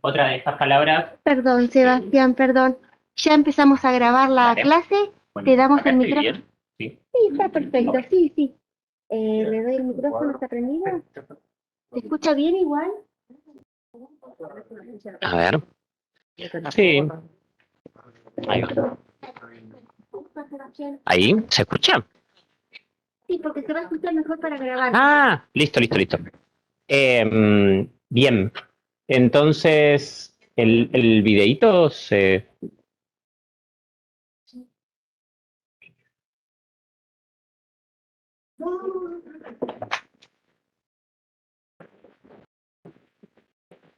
Otra de estas palabras. Perdón, Sebastián, perdón. Ya empezamos a grabar la Dale. clase. Bueno, Te damos acá el estoy micrófono. bien. Sí. Sí, está perfecto, Ok. sí, sí. ¿Le doy el micrófono? ¿Está prendido? ¿Se escucha bien igual? A ver. Sí. Ahí va. Ahí, ¿se escucha? Sí, porque se va a escuchar mejor para grabar. Ah, listo. Bien. Entonces, el videíto se...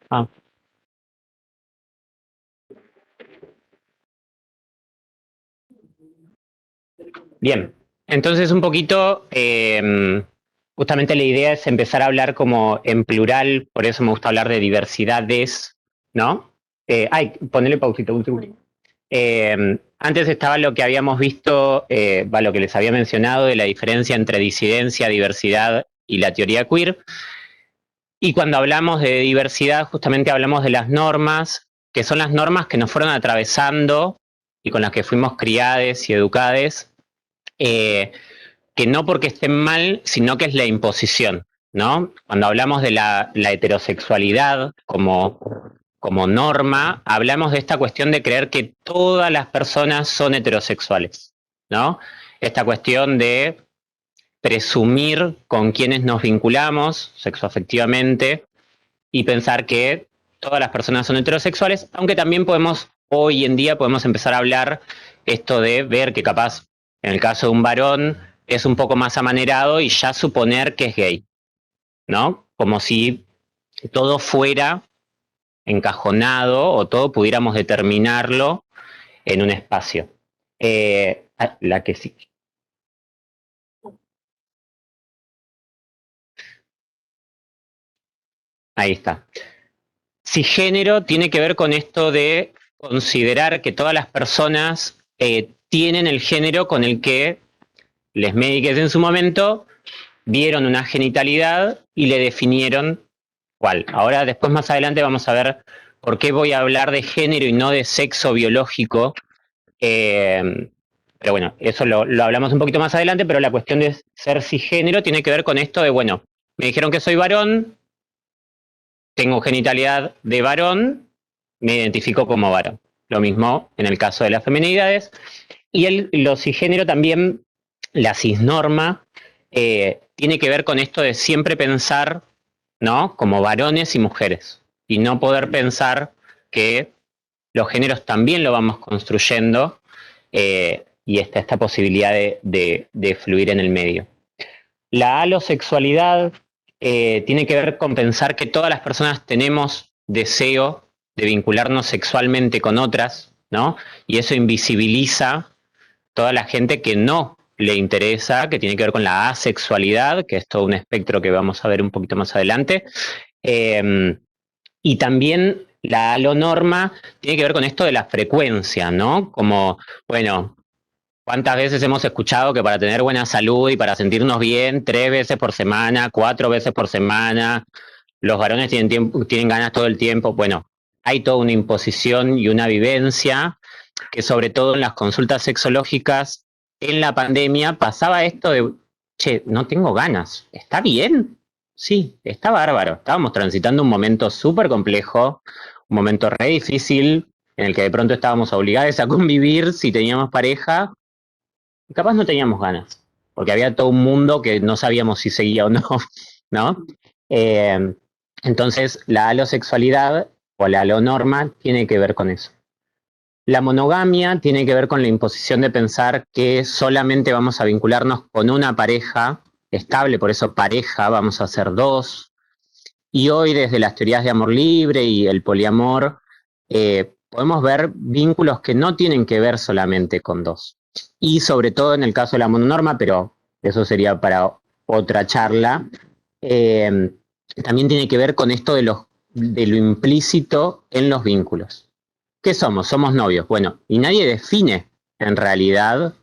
Ah, bien. Entonces, un poquito, justamente la idea es empezar a hablar como en plural, por eso me gusta hablar de diversidades, ¿no? Ponele pausita un segundo. Antes estaba lo que habíamos visto, lo que les había mencionado de la diferencia entre disidencia, diversidad y la teoría queer. Y cuando hablamos de diversidad, justamente hablamos de las normas, que son las normas que nos fueron atravesando y con las que fuimos criades y educades, que no porque estén mal, sino que es la imposición, ¿no? Cuando hablamos de la heterosexualidad como norma, hablamos de esta cuestión de creer que todas las personas son heterosexuales, ¿no? Esta cuestión de presumir con quienes nos vinculamos sexoafectivamente y pensar que todas las personas son heterosexuales, aunque también hoy en día podemos empezar a hablar esto de ver que capaz, en el caso de un varón, es un poco más amanerado y ya suponer que es gay, ¿no? Como si todo fuera encajonado o todo pudiéramos determinarlo en un espacio. La que sí. Ahí está. Cisgénero tiene que ver con esto de considerar que todas las personas tienen el género con el que les médicos en su momento vieron una genitalidad y le definieron cuál. Ahora, después más adelante vamos a ver por qué voy a hablar de género y no de sexo biológico. Pero bueno, eso lo hablamos un poquito más adelante, pero la cuestión de ser cisgénero tiene que ver con esto de, bueno, me dijeron que soy varón, tengo genitalidad de varón, me identifico como varón. Lo mismo en el caso de las feminidades. Y lo cisgénero también, la cisnorma, tiene que ver con esto de siempre pensar, ¿no? Como varones y mujeres. Y no poder pensar que los géneros también lo vamos construyendo y está esta posibilidad de fluir en el medio. La alosexualidad tiene que ver con pensar que todas las personas tenemos deseo de vincularnos sexualmente con otras, ¿no? Y eso invisibiliza toda la gente que no le interesa, que tiene que ver con la asexualidad, que es todo un espectro que vamos a ver un poquito más adelante. Y también la alonorma tiene que ver con esto de la frecuencia, ¿no? Como, bueno, ¿cuántas veces hemos escuchado que para tener buena salud y para sentirnos bien, 3 veces por semana, 4 veces por semana, los varones tienen ganas todo el tiempo? Bueno, hay toda una imposición y una vivencia que sobre todo en las consultas sexológicas en la pandemia pasaba esto de, che, no tengo ganas, ¿está bien? Sí, está bárbaro. Estábamos transitando un momento súper complejo, un momento re difícil, en el que de pronto estábamos obligados a convivir si teníamos pareja, y capaz no teníamos ganas, porque había todo un mundo que no sabíamos si seguía o no, ¿no? Eh, entonces, la alosexualidad o la alonorma tiene que ver con eso. La monogamia tiene que ver con la imposición de pensar que solamente vamos a vincularnos con una pareja estable, por eso pareja, vamos a ser dos. Y hoy desde las teorías de amor libre y el poliamor, podemos ver vínculos que no tienen que ver solamente con dos. Y sobre todo en el caso de la mononorma, pero eso sería para otra charla, eh, también tiene que ver con esto de lo implícito en los vínculos. ¿Qué somos? Somos novios. Bueno, y nadie define en realidad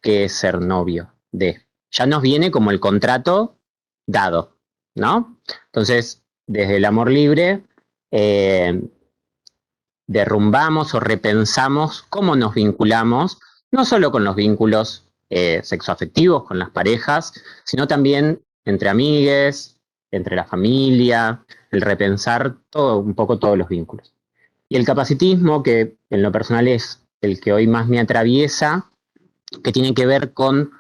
qué es ser novio de. Ya nos viene como el contrato dado, ¿no? Entonces, desde el amor libre, derrumbamos o repensamos cómo nos vinculamos, no solo con los vínculos sexoafectivos, con las parejas, sino también entre amigues, entre la familia, el repensar todo, un poco todos los vínculos. Y el capacitismo, que en lo personal es el que hoy más me atraviesa, que tiene que ver con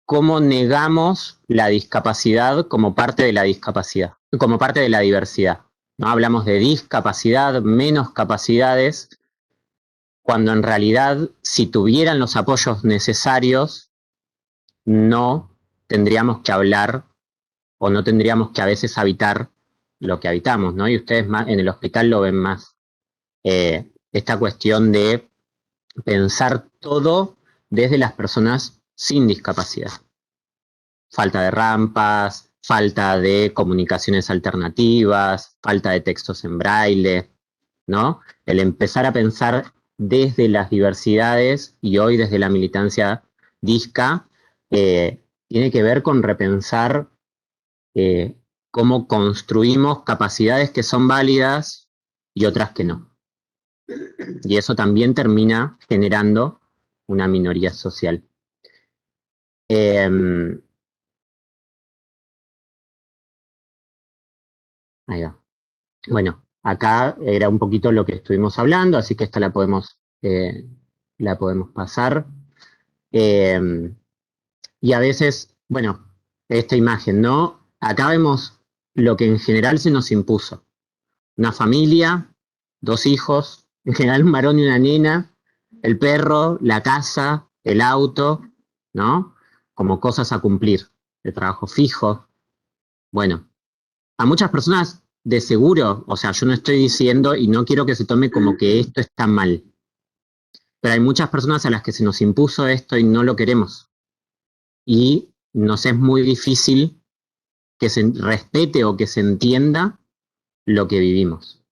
cómo negamos la discapacidad como parte de la discapacidad, como parte de la diversidad. ¿No? Hablamos de discapacidad, menos capacidades, cuando en realidad, si tuvieran los apoyos necesarios, no tendríamos que hablar o no tendríamos que a veces habitar lo que habitamos, ¿no? Y ustedes más, en el hospital lo ven más. Esta cuestión de pensar todo desde las personas sin discapacidad. Falta de rampas, falta de comunicaciones alternativas, falta de textos en braille, ¿no? El empezar a pensar desde las diversidades y hoy desde la militancia disca, tiene que ver con repensar eh, cómo construimos capacidades que son válidas y otras que no. Y eso también termina generando una minoría social. Ahí va. Bueno, acá era un poquito lo que estuvimos hablando, así que esta la podemos pasar. Eh, y a veces, bueno, esta imagen, ¿no? Acá vemos lo que en general se nos impuso. Una familia, dos hijos, en general un varón y una nena, el perro, la casa, el auto, ¿no? Como cosas a cumplir, el trabajo fijo. Bueno, a muchas personas de seguro, o sea, yo no estoy diciendo y no quiero que se tome como que esto está mal, pero hay muchas personas a las que se nos impuso esto y no lo queremos. Y nos es muy difícil que se respete o que se entienda lo que vivimos.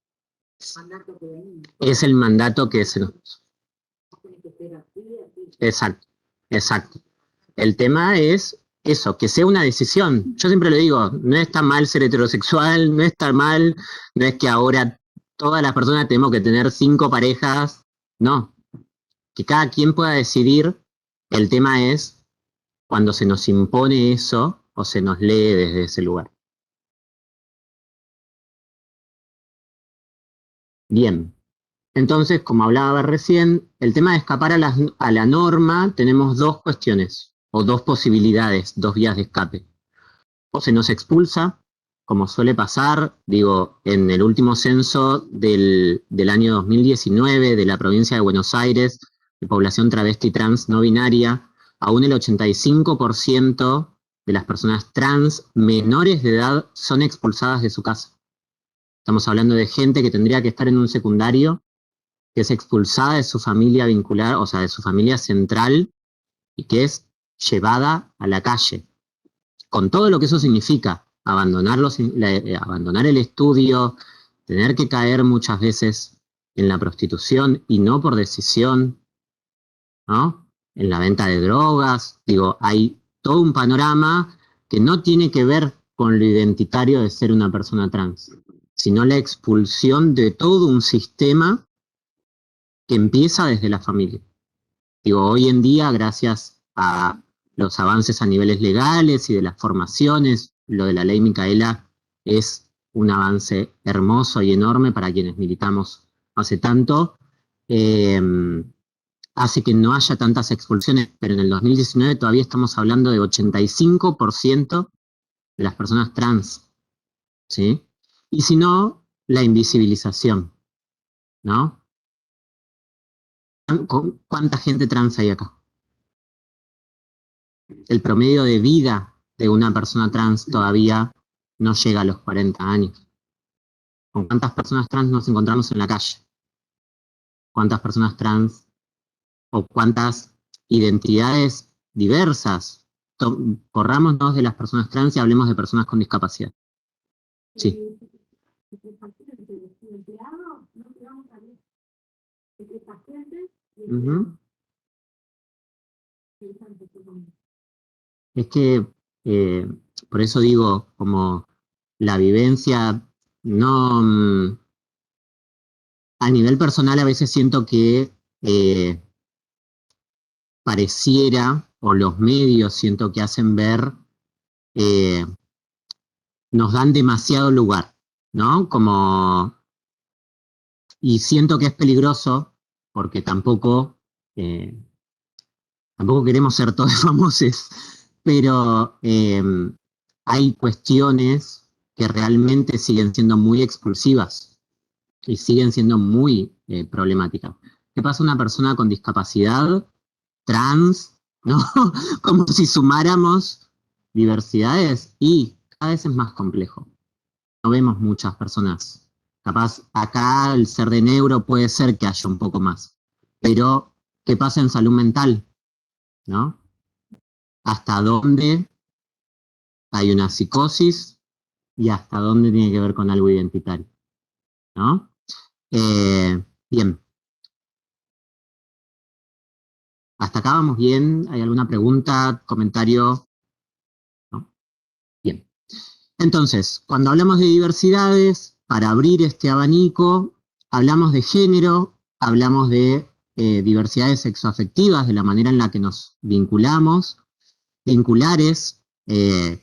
Es el mandato que se nos... Exacto, exacto. El tema es eso, que sea una decisión. Yo siempre le digo, no está mal ser heterosexual, no está mal, no es que ahora todas las personas tenemos que tener 5 parejas, no, que cada quien pueda decidir. El tema es cuando se nos impone eso o se nos lee desde ese lugar. Bien, entonces, como hablaba recién, el tema de escapar a la norma, tenemos dos cuestiones o dos posibilidades, dos vías de escape. O se nos expulsa, como suele pasar, digo, en el último censo del año 2019 de la provincia de Buenos Aires, de población travesti trans no binaria, aún el 85% de las personas trans menores de edad son expulsadas de su casa. Estamos hablando de gente que tendría que estar en un secundario, que es expulsada de su familia vincular, o sea, de su familia central, y que es llevada a la calle, con todo lo que eso significa, abandonar el estudio, tener que caer muchas veces en la prostitución y no por decisión, ¿no? En la venta de drogas, digo, hay todo un panorama que no tiene que ver con lo identitario de ser una persona trans, sino la expulsión de todo un sistema que empieza desde la familia. Digo, hoy en día, gracias a los avances a niveles legales y de las formaciones, lo de la ley Micaela es un avance hermoso y enorme para quienes militamos hace tanto. Eh, Hace que no haya tantas expulsiones, pero en el 2019 todavía estamos hablando de 85% de las personas trans, ¿sí? Y si no, la invisibilización, ¿no? ¿Cuánta gente trans hay acá? El promedio de vida de una persona trans todavía no llega a los 40 años. ¿Con cuántas personas trans nos encontramos en la calle? ¿Cuántas personas trans o cuántas identidades diversas? Corrámonos de las personas trans y hablemos de personas con discapacidad. Sí. Uh-huh. Es que, por eso digo, como la vivencia, no, a nivel personal a veces siento que pareciera, o los medios siento que hacen ver, eh, nos dan demasiado lugar, ¿no? Como, y siento que es peligroso porque eh, tampoco queremos ser todos famosos, pero hay cuestiones que realmente siguen siendo muy exclusivas y siguen siendo muy problemáticas. ¿Qué pasa una persona con discapacidad trans, ¿no? Como si sumáramos diversidades y cada vez es más complejo. No vemos muchas personas. Capaz acá el ser de negro puede ser que haya un poco más. Pero, ¿qué pasa en salud mental? ¿No? ¿Hasta dónde hay una psicosis y hasta dónde tiene que ver con algo identitario? ¿No? Bien, hasta acá vamos bien. ¿Hay alguna pregunta, comentario? ¿No? Bien. Entonces, cuando hablamos de diversidades, para abrir este abanico, hablamos de género, hablamos de diversidades sexoafectivas, de la manera en la que nos vinculamos, vinculares,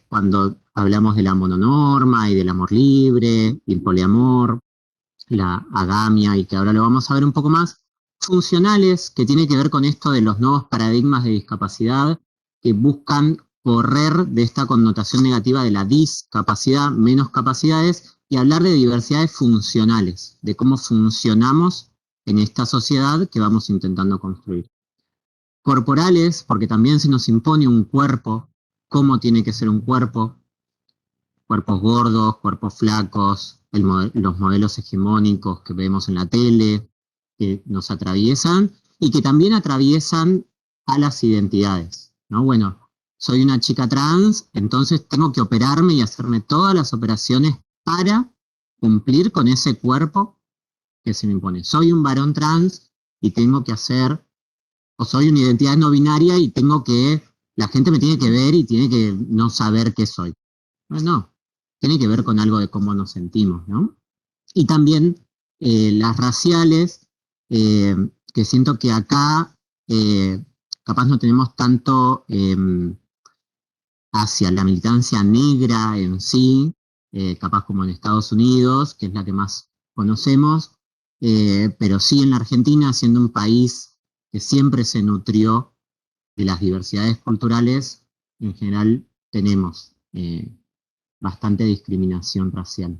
cuando hablamos de la mononorma y del amor libre, y el poliamor, la agamia, y que ahora lo vamos a ver un poco más, funcionales, que tiene que ver con esto de los nuevos paradigmas de discapacidad que buscan correr de esta connotación negativa de la discapacidad, menos capacidades, y hablar de diversidades funcionales, de cómo funcionamos en esta sociedad que vamos intentando construir. Corporales, porque también se nos impone un cuerpo, cómo tiene que ser un cuerpo, cuerpos gordos, cuerpos flacos, los modelos hegemónicos que vemos en la tele, que nos atraviesan y que también atraviesan a las identidades, ¿no? Bueno, soy una chica trans, entonces tengo que operarme y hacerme todas las operaciones para cumplir con ese cuerpo que se me impone. Soy un varón trans y tengo que hacer, o soy una identidad no binaria y tengo que, la gente me tiene que ver y tiene que no saber qué soy. No, tiene que ver con algo de cómo nos sentimos, ¿no? Y también las raciales, eh, que siento que acá capaz no tenemos tanto hacia la militancia negra en sí, capaz como en Estados Unidos, que es la que más conocemos, pero sí en la Argentina, siendo un país que siempre se nutrió de las diversidades culturales, en general tenemos bastante discriminación racial.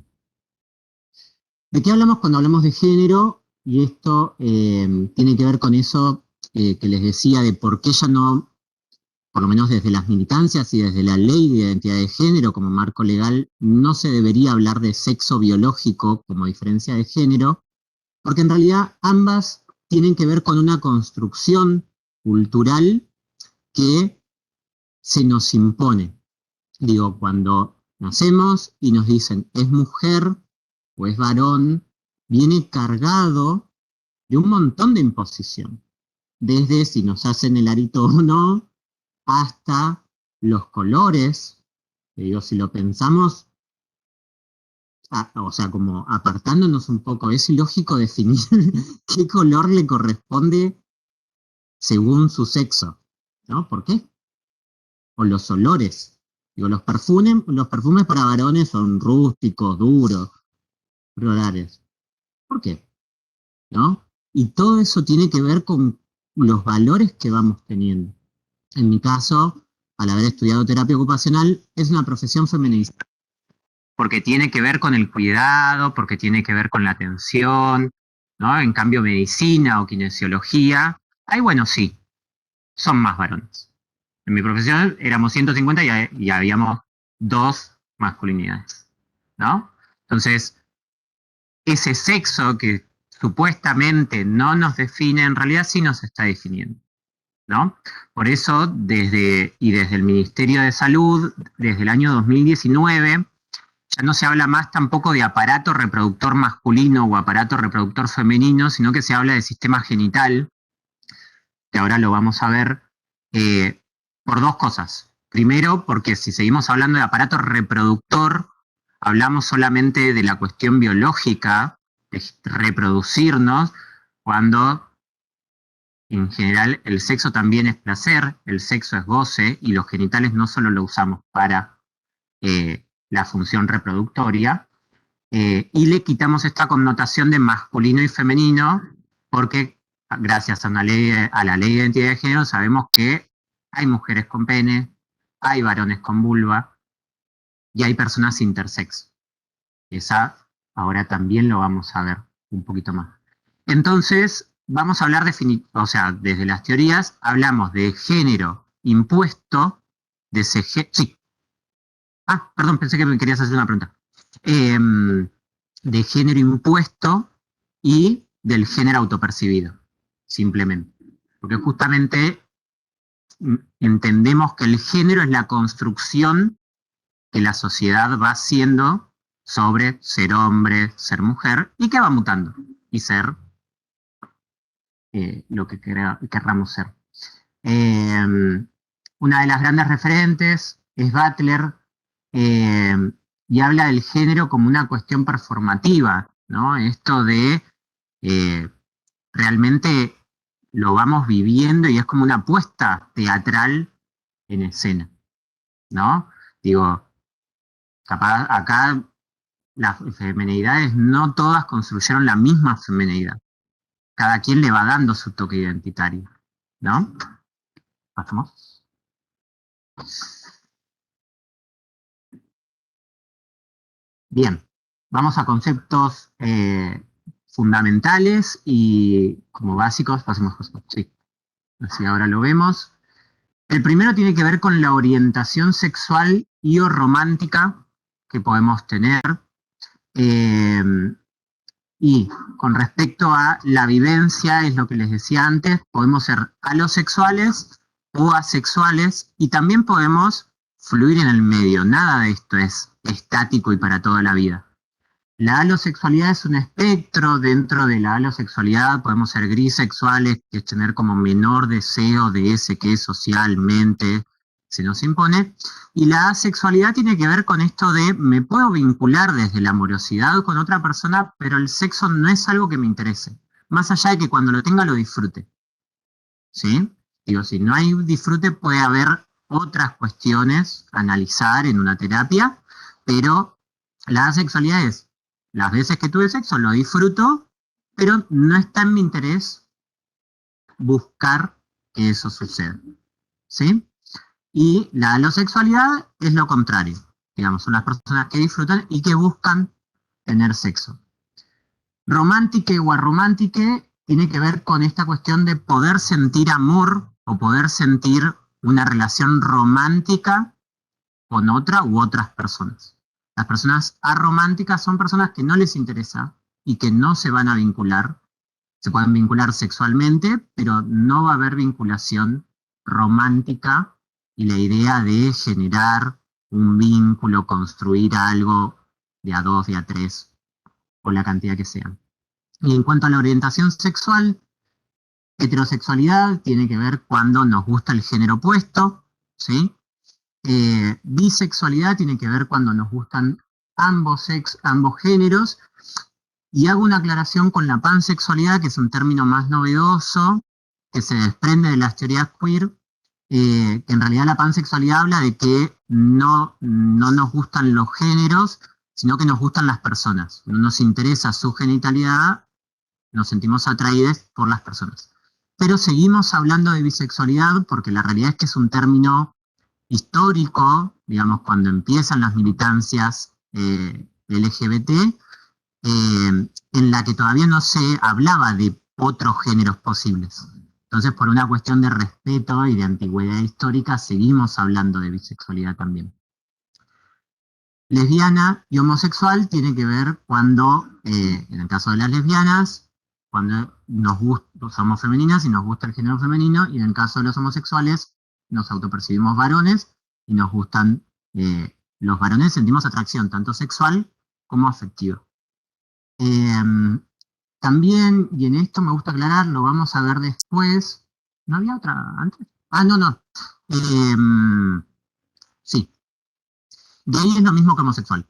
¿De qué hablamos cuando hablamos de género? Y esto tiene que ver con eso que les decía de por qué ya no, por lo menos desde las militancias y desde la ley de identidad de género como marco legal, no se debería hablar de sexo biológico como diferencia de género, porque en realidad ambas tienen que ver con una construcción cultural que se nos impone. Digo, cuando nacemos y nos dicen es mujer o es varón, viene cargado de un montón de imposición, desde si nos hacen el arito o no, hasta los colores. Digo, si lo pensamos, o sea, como apartándonos un poco, es ilógico definir qué color le corresponde según su sexo, ¿no? ¿Por qué? O los olores. Digo, los perfumes para varones son rústicos, duros, florales. ¿Por qué? ¿No? Y todo eso tiene que ver con los valores que vamos teniendo. En mi caso, al haber estudiado terapia ocupacional, es una profesión feminista. Porque tiene que ver con el cuidado, porque tiene que ver con la atención, ¿no? En cambio, medicina o kinesiología, ahí bueno, sí, son más varones. En mi profesión éramos 150 y habíamos dos masculinidades, ¿no? Entonces, ese sexo que supuestamente no nos define, en realidad sí nos está definiendo, ¿no? Por eso, desde el Ministerio de Salud, desde el año 2019, ya no se habla más tampoco de aparato reproductor masculino o aparato reproductor femenino, sino que se habla de sistema genital, que ahora lo vamos a ver, por dos cosas. Primero, porque si seguimos hablando de aparato reproductor, hablamos solamente de la cuestión biológica, de reproducirnos, cuando en general el sexo también es placer, el sexo es goce, y los genitales no solo lo usamos para la función reproductoria, y le quitamos esta connotación de masculino y femenino, porque gracias a, a la ley de identidad de género sabemos que hay mujeres con pene, hay varones con vulva y hay personas intersex. Esa ahora también lo vamos a ver un poquito más. Entonces, vamos a hablar o sea, desde las teorías hablamos de género impuesto, de ese sí. Ah, perdón, pensé que me querías hacer una pregunta. De género impuesto y del género autopercibido, simplemente. Porque justamente entendemos que el género es la construcción que la sociedad va haciendo sobre ser hombre, ser mujer, y que va mutando, y ser lo que querramos ser. Una de las grandes referentes es Butler, y habla del género como una cuestión performativa, ¿no? Esto de realmente lo vamos viviendo y es como una puesta teatral en escena, ¿no? Digo, capaz acá las femenidades no todas construyeron la misma femenidad. Cada quien le va dando su toque identitario, ¿no? ¿Pasamos? Bien, vamos a conceptos fundamentales y como básicos, pasemos, sí, así ahora lo vemos. El primero tiene que ver con la orientación sexual y o romántica que podemos tener. Eh, y con respecto a la vivencia, es lo que les decía antes, podemos ser alosexuales o asexuales y también podemos fluir en el medio. Nada de esto es estático y para toda la vida. La alosexualidad es un espectro. Dentro de la alosexualidad podemos ser grisexuales, que es tener como menor deseo de ese que socialmente se nos impone. Y la asexualidad tiene que ver con esto de me puedo vincular desde la amorosidad con otra persona, pero el sexo no es algo que me interese. Más allá de que cuando lo tenga lo disfrute. ¿Sí? Digo, si no hay disfrute puede haber otras cuestiones a analizar en una terapia, pero la asexualidad es las veces que tuve sexo lo disfruto, pero no está en mi interés buscar que eso suceda. ¿Sí? Y la alosexualidad es lo contrario. Digamos, son las personas que disfrutan y que buscan tener sexo. Romántica o aromántica tiene que ver con esta cuestión de poder sentir amor o poder sentir una relación romántica con otra u otras personas. Las personas arománticas son personas que no les interesa y que no se van a vincular. Se pueden vincular sexualmente, pero no va a haber vinculación romántica y la idea de generar un vínculo, construir algo de a dos, de a tres, o la cantidad que sea. Y en cuanto a la orientación sexual, heterosexualidad tiene que ver cuando nos gusta el género opuesto, ¿sí? Bisexualidad tiene que ver cuando nos gustan ambos géneros. Y hago una aclaración con la pansexualidad, que es un término más novedoso, que se desprende de las teorías queer, que en realidad la pansexualidad habla de que no nos gustan los géneros, sino que nos gustan las personas. No nos interesa su genitalidad, nos sentimos atraídos por las personas. Pero seguimos hablando de bisexualidad porque la realidad es que es un término histórico, digamos, cuando empiezan las militancias LGBT, en la que todavía no se hablaba de otros géneros posibles. Entonces, por una cuestión de respeto y de antigüedad histórica, seguimos hablando de bisexualidad también. Lesbiana y homosexual tiene que ver cuando, en el caso de las lesbianas, cuando somos femeninas y nos gusta el género femenino, y en el caso de los homosexuales, nos autopercibimos varones y nos gustan los varones, sentimos atracción tanto sexual como afectiva. También, y en esto me gusta aclarar, lo vamos a ver después. ¿No había otra antes? Ah, no. Sí. Gay es lo mismo que homosexual.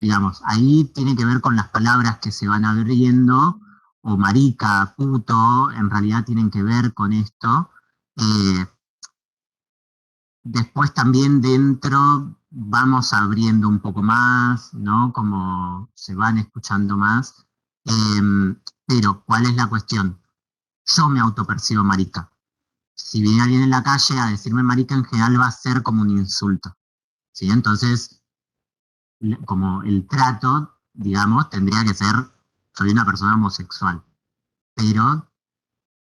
digamos, ahí tiene que ver con las palabras que se van abriendo, o marica, puto, en realidad tienen que ver con esto. Eh, Después también dentro vamos abriendo un poco más, ¿no? Como se van escuchando más. Pero, ¿cuál es la cuestión? Yo me autopercibo marica. Si viene alguien en la calle a decirme marica, en general va a ser como un insulto, ¿sí? Entonces, como el trato, digamos, tendría que ser, soy una persona homosexual, pero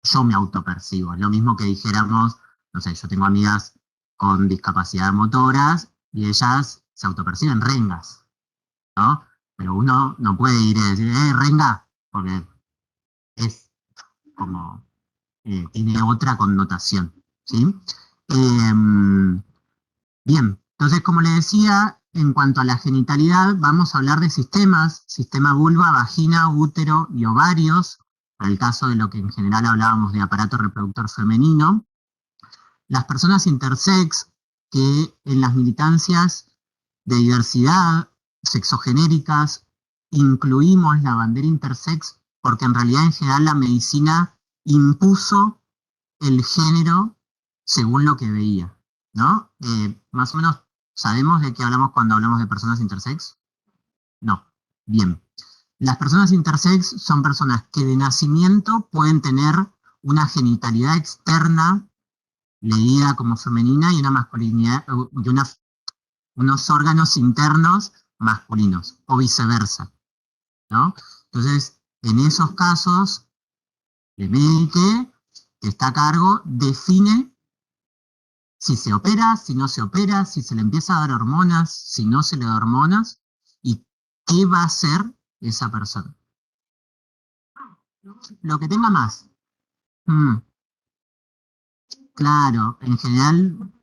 yo me autopercibo. Es lo mismo que dijéramos, no sé, yo tengo amigas con discapacidad motoras y ellas se autoperciben rengas, ¿no? Pero uno no puede ir y decir, renga, porque es como, tiene otra connotación, ¿sí? Eh, Bien, entonces como le decía, en cuanto a la genitalidad, vamos a hablar de sistemas, sistema vulva, vagina, útero y ovarios, para el caso de lo que en general hablábamos de aparato reproductor femenino. Las personas intersex, que en las militancias de diversidad sexogenéricas incluimos la bandera intersex, porque en realidad en general la medicina impuso el género según lo que veía, ¿no? Más o menos, ¿sabemos de qué hablamos cuando hablamos de personas intersex? No. Bien. Las personas intersex son personas que de nacimiento pueden tener una genitalidad externa leída como femenina y una masculinidad y unos órganos internos masculinos, o viceversa, ¿no? Entonces, en esos casos, el médico que está a cargo define si se opera, si no se opera, si se le empieza a dar hormonas, si no se le da hormonas, y qué va a hacer esa persona. Lo que tenga más. Mm, claro, en general,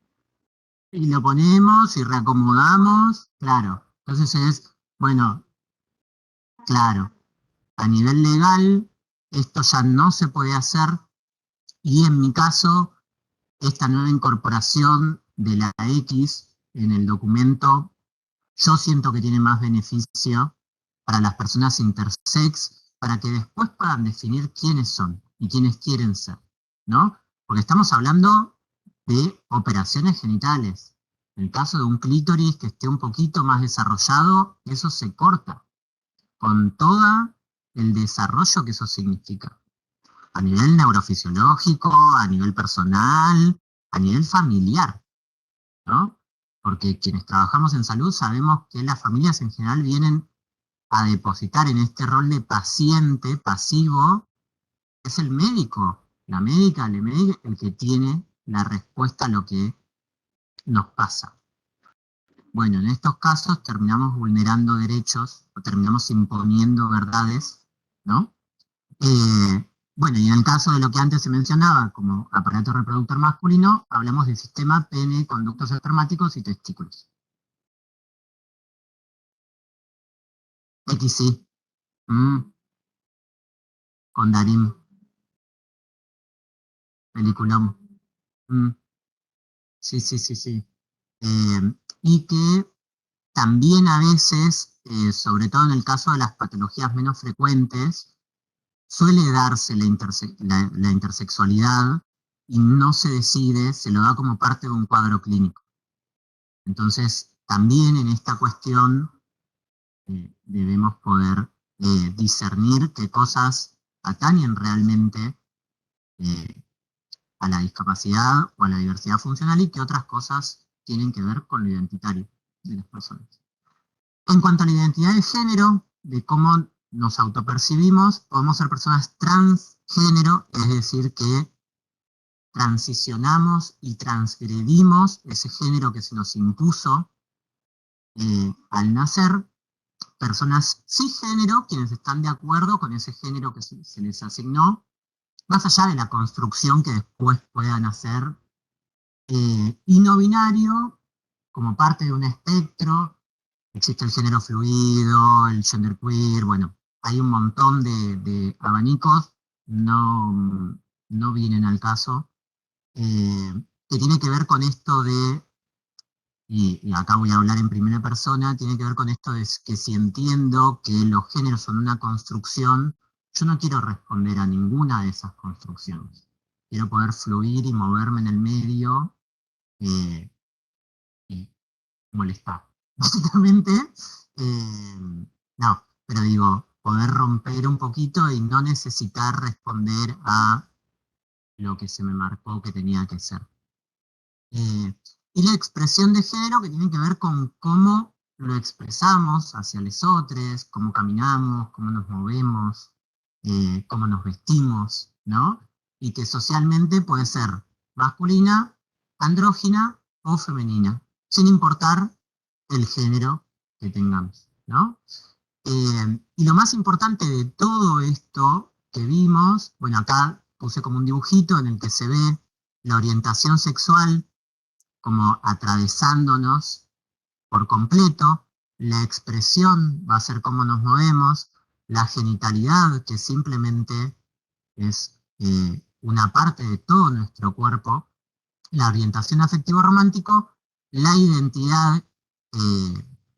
y lo ponemos y reacomodamos, claro. Entonces es, bueno, claro, a nivel legal, esto ya no se puede hacer, y en mi caso, esta nueva incorporación de la X en el documento, yo siento que tiene más beneficio para las personas intersex, para que después puedan definir quiénes son y quiénes quieren ser, ¿no? Porque estamos hablando de operaciones genitales. En el caso de un clítoris que esté un poquito más desarrollado, eso se corta, con todo el desarrollo que eso significa. A nivel neurofisiológico, a nivel personal, a nivel familiar, ¿no? Porque quienes trabajamos en salud sabemos que las familias en general vienen a depositar en este rol de paciente pasivo, es el médico, la médica, el médico, el que tiene la respuesta a lo que nos pasa. Bueno, en estos casos terminamos vulnerando derechos o terminamos imponiendo verdades, ¿no? Bueno, y en el caso de lo que antes se mencionaba como aparato reproductor masculino, hablamos del sistema pene, conductos espermáticos y testículos. XY, con Darín, peliculón. Mm, sí, sí, sí, sí. Y que también a veces, sobre todo en el caso de las patologías menos frecuentes, suele darse la intersexualidad y no se decide, se lo da como parte de un cuadro clínico. Entonces, también en esta cuestión debemos poder discernir qué cosas atañen realmente eh, a la discapacidad o a la diversidad funcional y qué otras cosas tienen que ver con lo identitario de las personas. En cuanto a la identidad de género, de cómo nos autopercibimos, podemos ser personas transgénero, es decir, que transicionamos y transgredimos ese género que se nos impuso al nacer, personas cisgénero, quienes están de acuerdo con ese género que se les asignó, más allá de la construcción que después puedan hacer, y no binario, como parte de un espectro, existe el género fluido, el genderqueer, bueno, hay un montón de abanicos, no vienen al caso, que tiene que ver con esto de y acá voy a hablar en primera persona, tiene que ver con esto de que si entiendo que los géneros son una construcción, yo no quiero responder a ninguna de esas construcciones. Quiero poder fluir y moverme en el medio y molestar. Básicamente, eh, no, pero digo, poder romper un poquito y no necesitar responder a lo que se me marcó que tenía que ser. Y la expresión de género que tiene que ver con cómo lo expresamos hacia los otros, cómo caminamos, cómo nos movemos, cómo nos vestimos, ¿no? Y que socialmente puede ser masculina, andrógina o femenina, sin importar el género que tengamos, ¿no? Y lo más importante de todo esto que vimos, bueno, acá puse como un dibujito en el que se ve la orientación sexual como atravesándonos por completo, la expresión va a ser cómo nos movemos, la genitalidad, que simplemente es una parte de todo nuestro cuerpo, la orientación afectivo-romántico, la identidad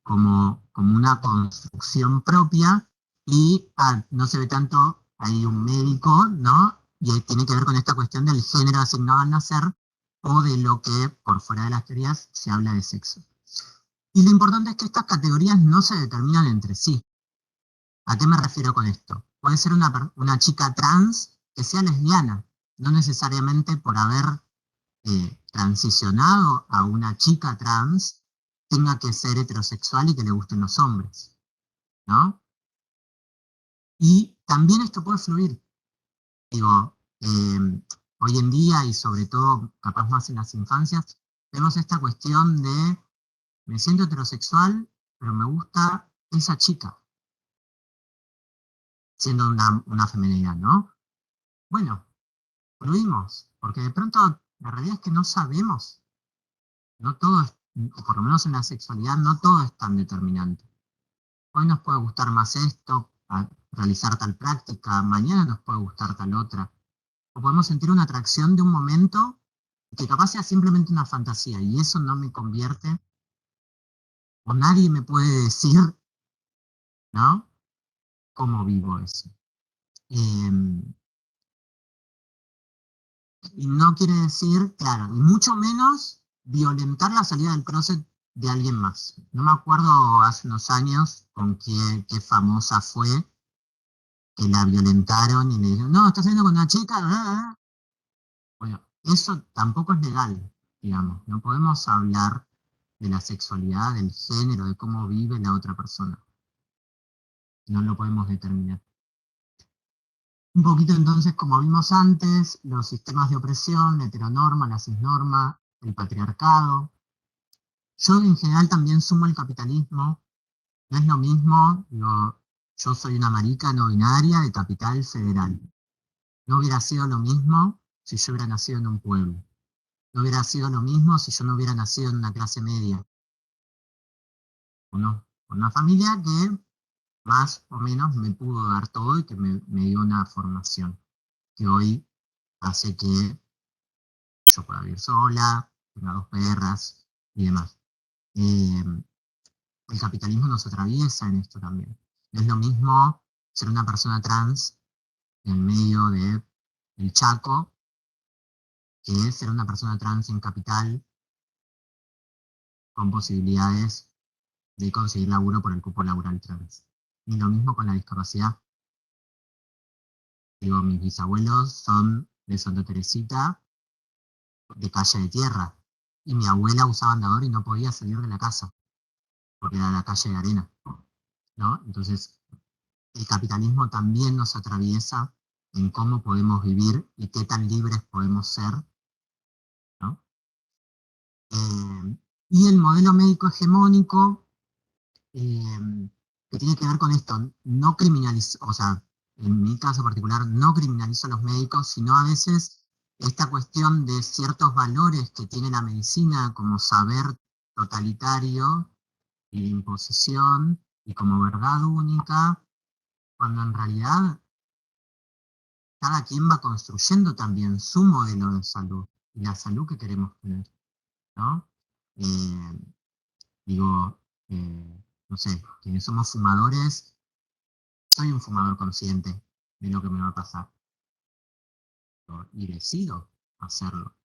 como una construcción propia y no se ve tanto, hay un médico, ¿no? Y tiene que ver con esta cuestión del género asignado al nacer o de lo que por fuera de las teorías se habla de sexo. Y lo importante es que estas categorías no se determinan entre sí. ¿A qué me refiero con esto? Puede ser una chica trans que sea lesbiana, no necesariamente por haber transicionado a una chica trans tenga que ser heterosexual y que le gusten los hombres, ¿no? Y también esto puede fluir. Digo, hoy en día y sobre todo capaz más en las infancias, vemos esta cuestión de me siento heterosexual, pero me gusta esa chica, siendo una femenidad, ¿no? Bueno, fluimos, porque de pronto la realidad es que no sabemos, no todo es, o por lo menos en la sexualidad, no todo es tan determinante. Hoy nos puede gustar más esto, realizar tal práctica, mañana nos puede gustar tal otra. O podemos sentir una atracción de un momento que capaz sea simplemente una fantasía y eso no me convierte, o nadie me puede decir, ¿no? ¿Cómo vivo eso? Y no quiere decir, claro, y mucho menos violentar la salida del closet de alguien más. No me acuerdo hace unos años con qué famosa fue que la violentaron y le dijeron, no, estás saliendo con una chica. Bueno, eso tampoco es legal, digamos. No podemos hablar de la sexualidad, del género, de cómo vive la otra persona. No lo podemos determinar. Un poquito entonces, como vimos antes, los sistemas de opresión, la heteronorma, la cisnorma, el patriarcado. Yo en general también sumo el capitalismo. No es lo mismo, yo soy una marica no binaria de Capital Federal. No hubiera sido lo mismo si yo hubiera nacido en un pueblo. No hubiera sido lo mismo si yo no hubiera nacido en una clase media. ¿O no? Una familia que más o menos me pudo dar todo y que me dio una formación que hoy hace que yo pueda vivir sola, tenga dos perras y demás. Eh, el capitalismo nos atraviesa en esto también. No es lo mismo ser una persona trans en medio de el Chaco que ser una persona trans en capital con posibilidades de conseguir laburo por el cupo laboral trans. Y lo mismo con la discapacidad. Digo, mis bisabuelos son de Santa Teresita, de calle de tierra, y mi abuela usaba andador y no podía salir de la casa, porque era la calle de arena, ¿no? Entonces, el capitalismo también nos atraviesa en cómo podemos vivir y qué tan libres podemos ser, ¿no? Y el modelo médico hegemónico, que tiene que ver con esto, no criminalizo, o sea, en mi caso particular, no criminalizo a los médicos, sino a veces esta cuestión de ciertos valores que tiene la medicina como saber totalitario y de imposición y como verdad única, cuando en realidad cada quien va construyendo también su modelo de salud y la salud que queremos tener, ¿no? Digo, no sé, quienes somos fumadores, soy un fumador consciente de lo que me va a pasar, ¿no? Y decido hacerlo,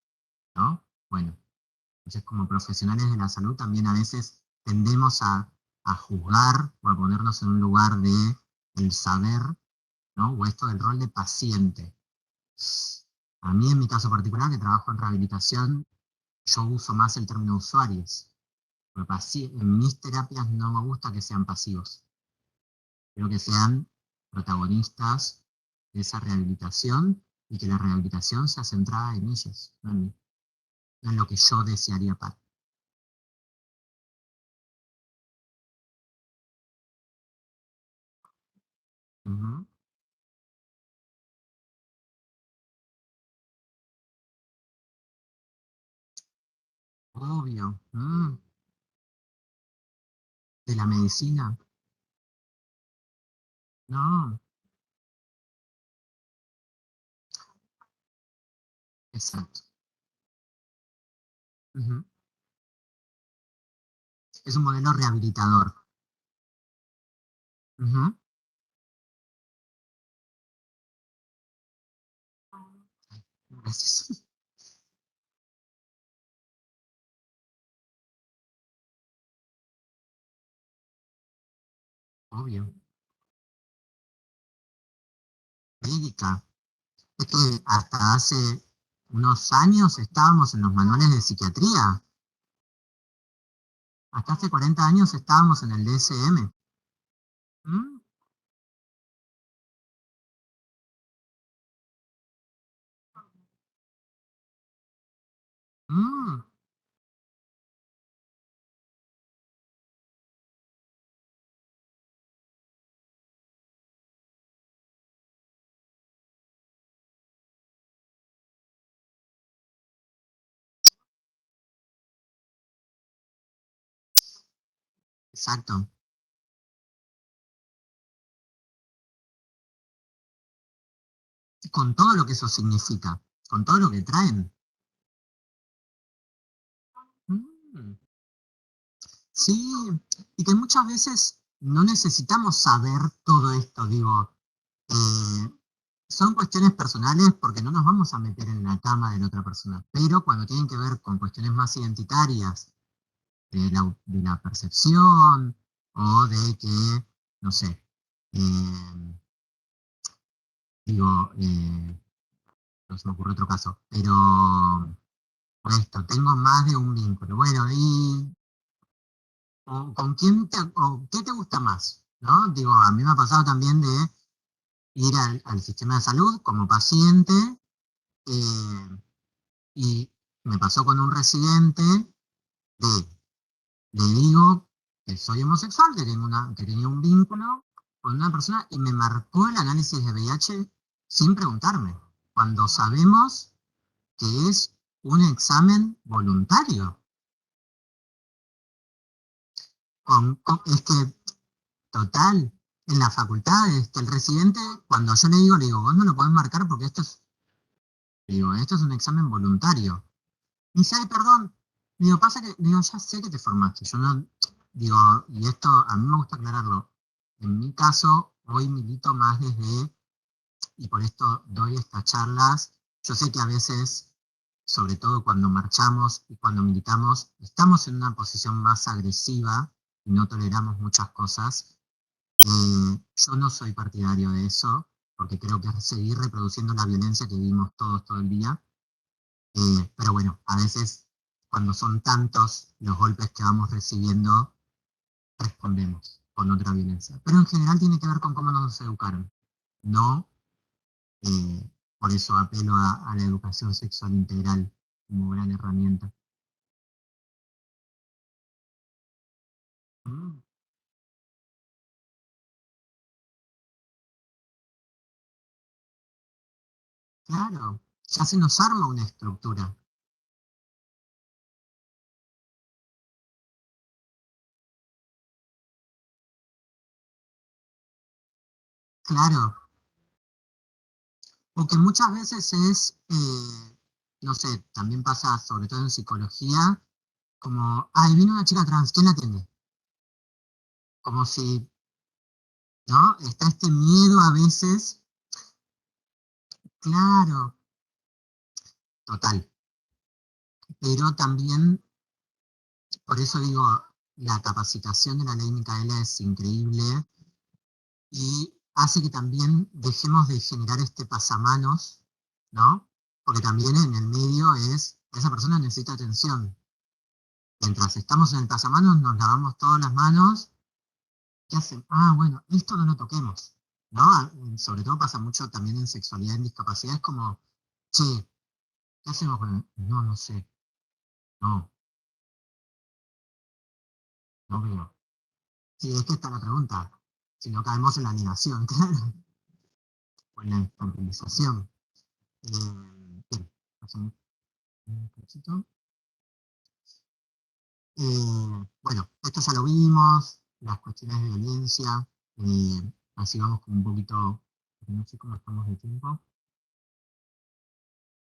¿no? Bueno, entonces como profesionales de la salud también a veces tendemos a juzgar o a ponernos en un lugar de el saber, ¿no? O esto del rol de paciente. A mí en mi caso particular, que trabajo en rehabilitación, yo uso más el término usuarios. En mis terapias no me gusta que sean pasivos. Quiero que sean protagonistas de esa rehabilitación y que la rehabilitación sea centrada en ellos, no en mí, no en lo que yo desearía para. Ujú. Obvio. De la medicina. No, exacto. Ujú. Es un modelo rehabilitador. Ujú. Gracias. Obvio. Médica. Es que hasta hace unos años estábamos en los manuales de psiquiatría. Hasta hace 40 años estábamos en el DSM. Mm, mm, exacto. Con todo lo que eso significa, con todo lo que traen. Mm, sí, y que muchas veces no necesitamos saber todo esto, digo, eh, son cuestiones personales porque no nos vamos a meter en la cama de la otra persona, pero cuando tienen que ver con cuestiones más identitarias, de la percepción o de que, no sé, eh, digo, no se me ocurre otro caso, pero esto, tengo más de un vínculo. Bueno, ¿y con quién o qué te gusta más? ¿No? Digo, a mí me ha pasado también de ir al sistema de salud como paciente eh, y me pasó con un residente de, le digo que soy homosexual, que tenía un vínculo con una persona y me marcó el análisis de VIH sin preguntarme, cuando sabemos que es un examen voluntario. Es que, total, en la facultad, el residente, cuando yo le digo, vos no lo podés marcar porque esto es un examen voluntario. Y dice, ay, perdón. Digo, pasa que, digo, ya sé que te formaste. Yo no, digo, y esto a mí me gusta aclararlo. En mi caso, hoy milito más desde, y por esto doy estas charlas. Yo sé que a veces, sobre todo cuando marchamos y cuando militamos, estamos en una posición más agresiva y no toleramos muchas cosas. Yo no soy partidario de eso, porque creo que es seguir reproduciendo la violencia que vivimos todos todo el día. Pero bueno, a veces cuando son tantos los golpes que vamos recibiendo, respondemos con otra violencia. Pero en general tiene que ver con cómo nos educaron. No, por eso apelo a la educación sexual integral como gran herramienta. Mm, claro, ya se nos arma una estructura. Claro, porque muchas veces es, no sé, también pasa sobre todo en psicología, como, ay, vino una chica trans, ¿quién la atiende? Como si, ¿no? Está este miedo a veces, claro, total. Pero también, por eso digo, la capacitación de la ley Micaela es increíble y hace que también dejemos de generar este pasamanos, ¿no? Porque también en el medio esa persona necesita atención. Mientras estamos en el pasamanos, nos lavamos todas las manos. ¿Qué hacen? Ah, bueno, esto no lo toquemos, ¿no? Sobre todo pasa mucho también en sexualidad, en discapacidad, es como, che, ¿qué hacemos con el? No, no sé, no, no veo. Sí, es que está la pregunta. Si no caemos en la negación, claro, o en la infantilización. Bien, pasamos un poquito. Bueno, esto ya lo vimos, las cuestiones de violencia, así vamos con un poquito, no sé cómo estamos de tiempo.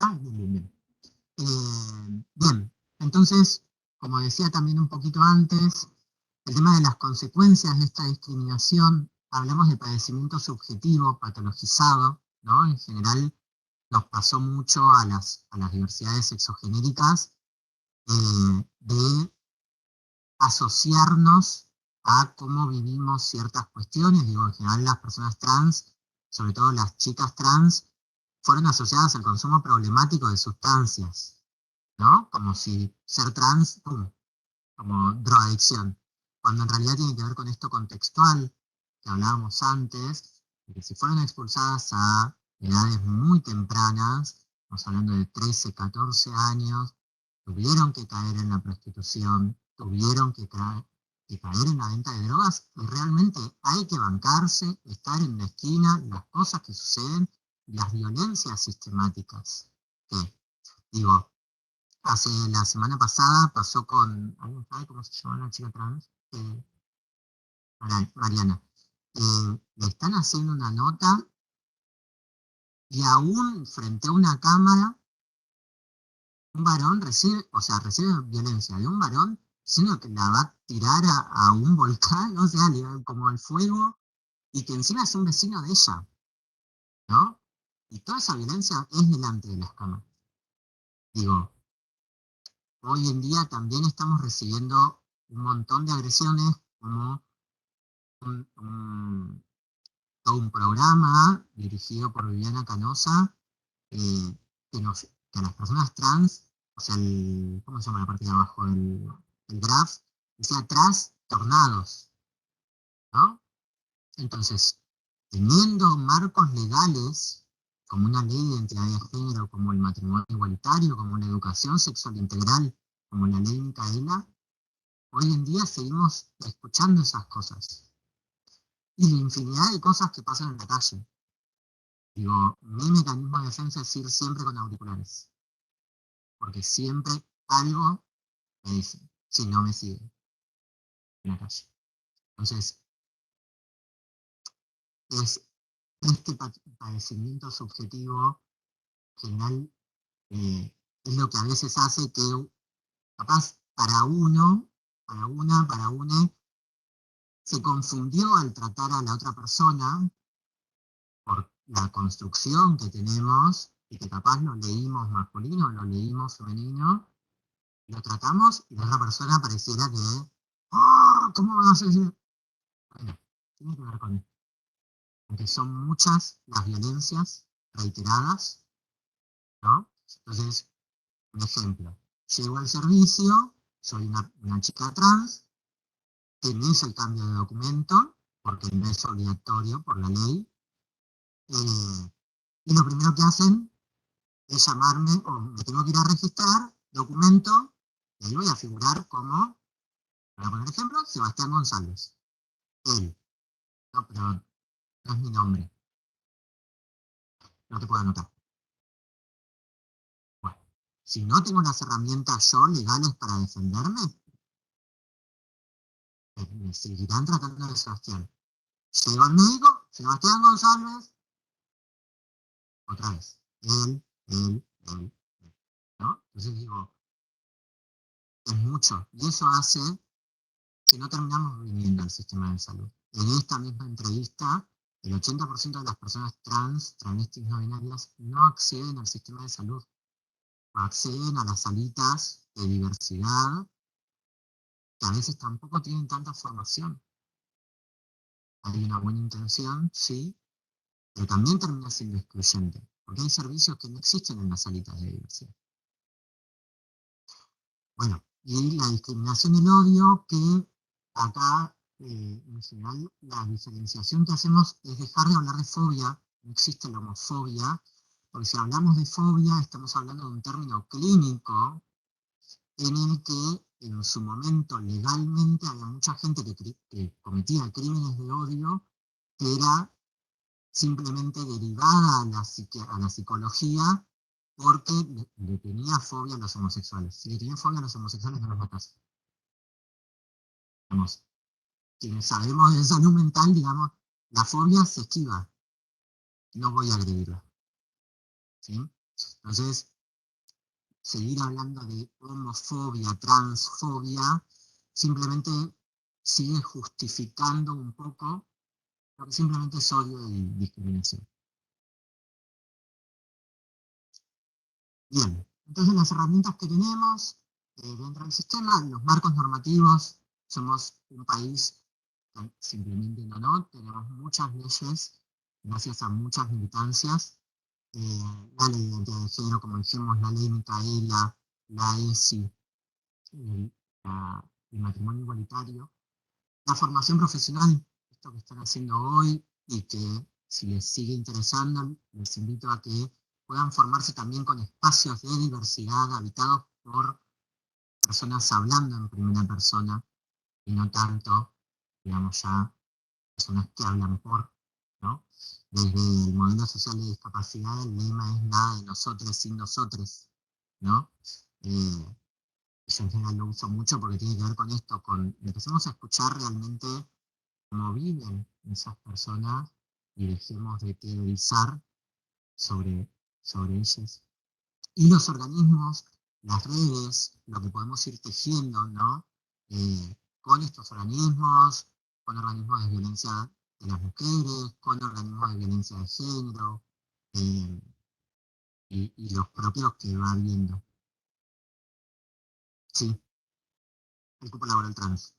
Ah, bien, bien, bien. Bien, entonces, como decía también un poquito antes, el tema de las consecuencias de esta discriminación, hablamos de padecimiento subjetivo, patologizado, ¿no? En general nos pasó mucho a las diversidades sexogenéricas de asociarnos a cómo vivimos ciertas cuestiones. Digo, en general las personas trans, sobre todo las chicas trans, fueron asociadas al consumo problemático de sustancias, ¿no? Como si ser trans, ¡pum!, como drogadicción. Cuando en realidad tiene que ver con esto contextual que hablábamos antes, de que si fueron expulsadas a edades muy tempranas, estamos hablando de 13, 14 años, tuvieron que caer en la prostitución, tuvieron que caer en la venta de drogas, y realmente hay que bancarse, estar en la esquina, las cosas que suceden, las violencias sistemáticas. Que, digo, hace la semana pasada pasó con, ¿alguien sabe cómo se llama la chica trans? Mariana. Le están haciendo una nota y aún frente a una cámara, un varón recibe, o sea, recibe violencia de un varón, sino que la va a tirar a un volcán, o sea, como al fuego, y que encima es un vecino de ella, ¿no? Y toda esa violencia es delante de las cámaras. Digo, hoy en día también estamos recibiendo un montón de agresiones como todo un programa dirigido por Viviana Canosa que a las personas trans, o sea, ¿cómo se llama la parte de abajo? El graph, decía trastornados, ¿no? Entonces, teniendo marcos legales como una ley de identidad de género, como el matrimonio igualitario, como la educación sexual integral, como la ley Micaela, hoy en día seguimos escuchando esas cosas. Y la infinidad de cosas que pasan en la calle. Digo, mi mecanismo de defensa es ir siempre con auriculares. Porque siempre algo me dicen, si no me siguen en la calle. Entonces, es este padecimiento subjetivo general es lo que a veces hace que capaz para uno, para una, se confundió al tratar a la otra persona por la construcción que tenemos y que capaz lo leímos masculino, lo leímos femenino, lo tratamos y la otra persona pareciera que, oh, ¿cómo vas a decir? Bueno, tiene que ver con esto, porque son muchas las violencias reiteradas, ¿no? Entonces, un ejemplo, llego al servicio, soy una chica trans, tenés el cambio de documento, porque no es obligatorio por la ley, y lo primero que hacen es llamarme, o me tengo que ir a registrar, documento, y ahí voy a figurar como, para poner ejemplo, Sebastián González. Él. No, pero no es mi nombre. No te puedo anotar. Bueno, si no tengo las herramientas yo legales para defenderme, me seguirán tratando de Sebastián. Llego al médico, Sebastián González, otra vez. Él, ¿no? Entonces digo, es mucho. Y eso hace que no terminamos viniendo al sistema de salud. En esta misma entrevista, el 80% de las personas trans, travestis no binarias, no acceden al sistema de salud. No acceden a las salitas de diversidad, que a veces tampoco tienen tanta formación. Hay una buena intención, sí, pero también termina siendo excluyente, porque hay servicios que no existen en las salitas de diversidad. Bueno, y la discriminación y el odio, que acá, en general, la diferenciación que hacemos es dejar de hablar de fobia, no existe la homofobia, porque si hablamos de fobia, estamos hablando de un término clínico en el que en su momento legalmente había mucha gente que cometía crímenes de odio que era simplemente derivada a la psicología porque le tenía fobia a los homosexuales. Si le tenía fobia a los homosexuales, no los matas. Digamos, quienes sabemos de salud mental, digamos, la fobia se esquiva. No voy a agredirla. ¿Sí? Entonces, seguir hablando de homofobia, transfobia, simplemente sigue justificando un poco lo que simplemente es odio y discriminación. Bien, entonces las herramientas que tenemos dentro del sistema, los marcos normativos, somos un país que simplemente no, tenemos muchas leyes, gracias a muchas militancias, la ley de identidad de género, como dijimos, la ley Micaela, la ESI, el, el matrimonio igualitario, la formación profesional, esto que están haciendo hoy y que si les sigue interesando, les invito a que puedan formarse también con espacios de diversidad habitados por personas hablando en primera persona y no tanto, digamos ya, personas que hablan por, ¿no? Desde el modelo social de discapacidad, el lema es nada de nosotros sin nosotros, ¿no? Yo en general lo uso mucho porque tiene que ver con esto, con empecemos a escuchar realmente cómo viven esas personas y dejemos de teorizar sobre ellas. Y los organismos, las redes, lo que podemos ir tejiendo, ¿no? Con estos organismos, con organismos de violencia de las mujeres, con organismos de violencia de género, eh, y los propios que va viendo. Sí, el cupo laboral trans.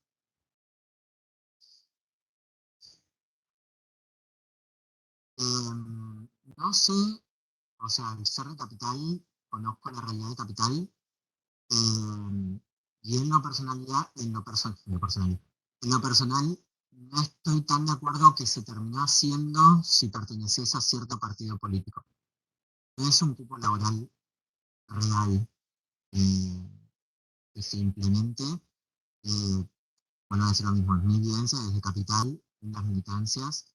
No sé, o sea, al ser de Capital, conozco la realidad de Capital, y en lo personalidad, en lo personal, no estoy tan de acuerdo que se terminó haciendo si perteneces a cierto partido político. No es un cupo laboral real que se implemente. Bueno, a decir lo mismo, es mi evidencia desde Capital, en las militancias,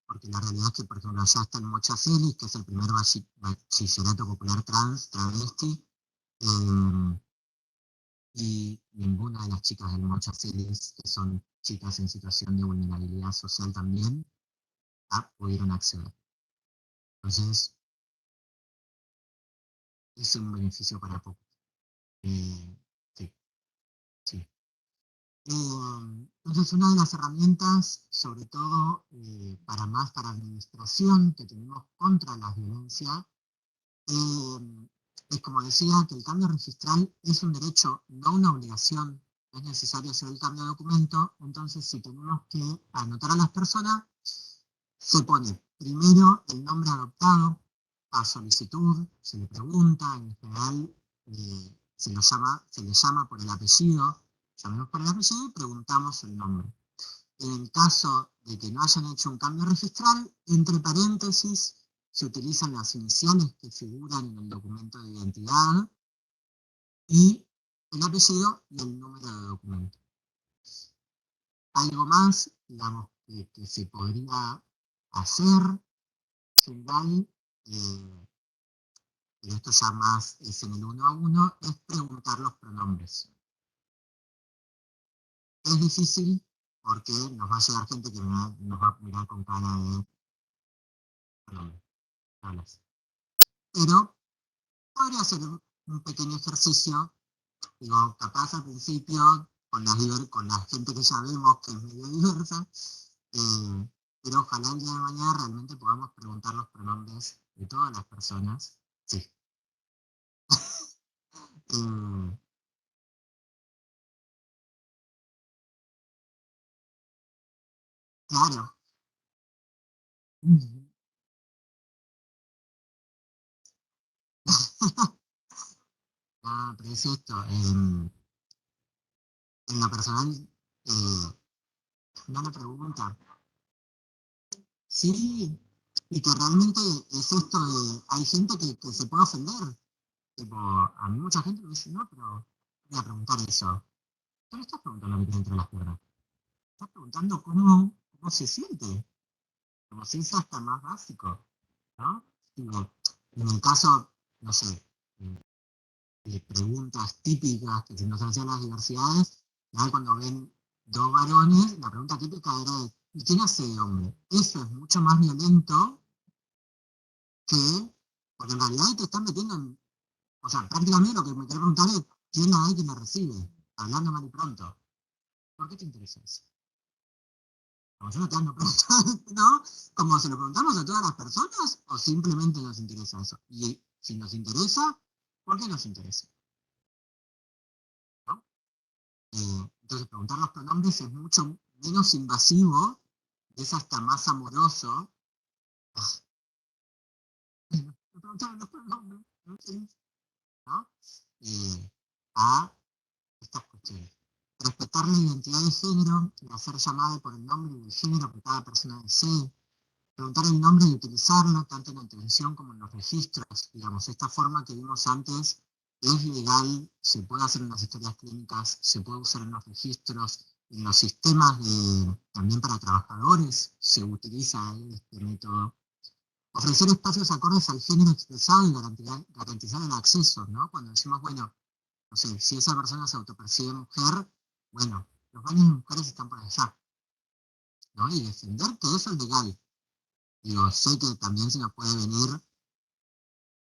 porque la realidad es que, por ejemplo, allá está el Mocha Celis, que es el primer bachillerato popular trans, travesti, y ninguna de las chicas del Mocha Celis, que son chicas en situación de vulnerabilidad social también, pudieron acceder. Entonces, es un beneficio para pocos. Sí, sí. Entonces, una de las herramientas, sobre todo para administración que tenemos contra la violencia, es como decía, que el cambio registral es un derecho, no una obligación. No es necesario hacer el cambio de documento. Entonces, si tenemos que anotar a las personas, se pone primero el nombre adoptado a solicitud, se le pregunta, en general se le llama por el apellido, llamemos por el apellido y preguntamos el nombre. En el caso de que no hayan hecho un cambio registral, entre paréntesis se utilizan las iniciales que figuran en el documento de identidad y el apellido y el número de documento. Algo más, digamos, que se podría hacer, general, y esto ya más es en el 1 a 1, es preguntar los pronombres. Es difícil porque nos va a llegar gente que nos va a mirar con cara de pronombre. Pero podría ser un pequeño ejercicio. Digo, capaz al principio, con la gente que ya vemos que es medio diversa, pero ojalá el día de mañana realmente podamos preguntar los pronombres de todas las personas. Sí. Eh, claro. Ah, pero es esto. En lo personal, no me pregunta. Sí, y que realmente es esto de, hay gente que se puede ofender. Tipo, a mí mucha gente me dice, no, pero voy a preguntar eso. Tú no estás preguntando lo que tiene entre las piernas. Estás preguntando cómo se siente. Como si es hasta más básico, ¿no? Digo, en el caso, no sé, de preguntas típicas que se nos hacen las diversidades, ya cuando ven dos varones, la pregunta típica era de, ¿y quién hace de hombre? Eso es mucho más violento que, porque en realidad te están metiendo en, o sea, prácticamente lo que me quiero preguntar es, ¿quién la da y quién la recibe? Hablando mal y pronto. ¿Por qué te interesa eso? Como yo no te ando preguntando, ¿no? Como se lo preguntamos a todas las personas o simplemente nos interesa eso. Y si nos interesa, ¿por qué nos interesa? ¿No? Entonces preguntar los pronombres es mucho menos invasivo, es hasta más amoroso. Me preguntaron los pronombres, ¿no? ¿No? Eh, a estas cuestiones. Respetar la identidad de género y hacer llamado por el nombre y el género que cada persona desee. Preguntar el nombre y utilizarlo tanto en la televisión como en los registros. Digamos, esta forma que vimos antes es legal, se puede hacer en las historias clínicas, se puede usar en los registros, en los sistemas también para trabajadores se utiliza este método. Ofrecer espacios acordes al género expresado y garantizar el acceso, ¿no? Cuando decimos, bueno, no sé, si esa persona se autopercibe mujer, bueno, los baños de mujeres están por allá, ¿no? Y defender que eso es legal. Digo, sé que también se nos puede venir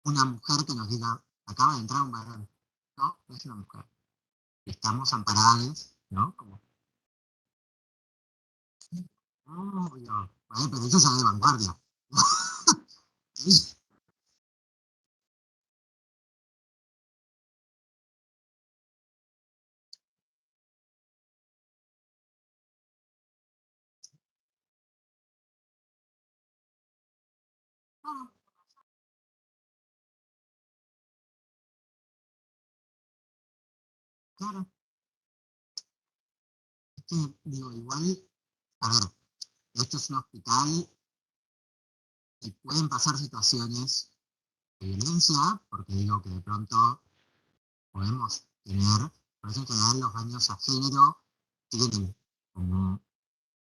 una mujer que nos diga, acaba de entrar un varón. No, no es una mujer. Estamos amparados, ¿no? Como, obvio. Pero eso es de vanguardia. Sí, claro, claro. Es que, digo, igual, a ver, esto es un hospital y pueden pasar situaciones de violencia, porque digo que de pronto podemos tener, por eso en general los baños a género tienen como